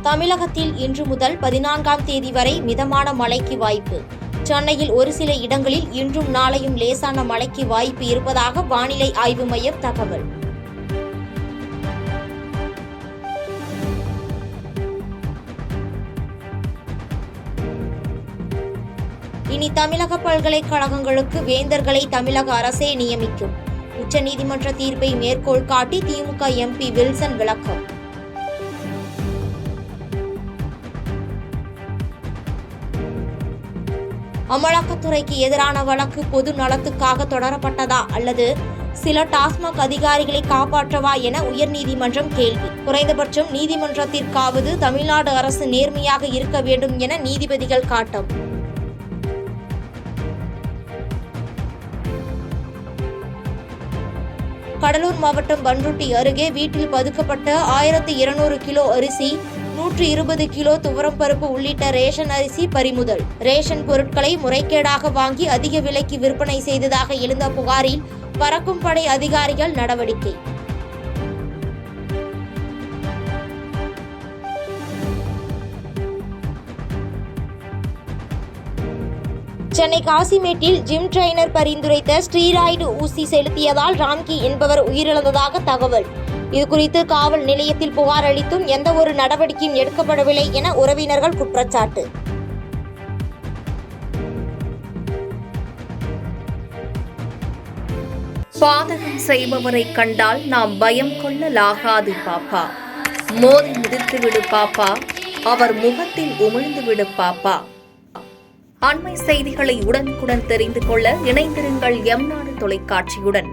தமிழகத்தில் இன்று முதல் 14ஆம் தேதி வரை மிதமான மழைக்கு வாய்ப்பு. சென்னையில் ஒரு சில இடங்களில் இன்றும் நாளையும் லேசான மழைக்கு வாய்ப்பு இருப்பதாக வானிலை ஆய்வு மையம் தகவல். இனி தமிழக பல்கலைக்கழகங்களுக்கு வேந்தர்களை தமிழக அரசே நியமிக்கும். உச்சநீதிமன்ற தீர்ப்பை மேற்கோள் காட்டி திமுக எம்பி வில்சன் விளக்கம். அமலாக்கத்துறைக்கு எதிரான வழக்கு பொது நலத்துக்காக தொடரப்பட்டதா அல்லது சில டாஸ்மாக் அதிகாரிகளை காப்பாற்றவா என உயர்நீதிமன்றம் கேள்வி. குறைந்தபட்சம் நீதிமன்றத்திற்காவது தமிழ்நாடு அரசு நேர்மையாக இருக்க வேண்டும் என நீதிபதிகள் காட்டம். கடலூர் மாவட்டம் பண்ருட்டி அருகே வீட்டில் பதுக்கப்பட்ட 1200 கிலோ அரிசி, 120 கிலோ துவரம் பருப்பு உள்ளிட்ட ரேஷன் அரிசி பறிமுதல். ரேஷன் பொருட்களை முறைகேடாக வாங்கி அதிக விலைக்கு விற்பனை செய்ததாக எழுந்த புகாரில் பறக்கும் படை அதிகாரிகள் நடவடிக்கை. சென்னை காசிமேட்டில் ஜிம் ட்ரெய்னர் பரிந்துரைத்த ஸ்டீராய்டு ஊசி செலுத்தியதால் ராம்கி என்பவர் உயிரிழந்ததாக தகவல். இதுகுறித்து காவல் நிலையத்தில் புகார் அளித்தும் எந்த ஒரு நடவடிக்கையும் எடுக்கப்படவில்லை என உறவினர்கள் குற்றச்சாட்டு. பாதகம் செய்பவரை கண்டால் நாம் பயம் கொள்ளலாகாது பாப்பா. மோதி மிதித்துவிடு பாப்பா, அவர் முகத்தில் உமிழ்ந்துவிடு பாப்பா. அண்மை செய்திகளை உடனுக்குடன் தெரிந்து கொள்ள இணைந்திருங்கள் எம் நாடு தொலைக்காட்சியுடன்.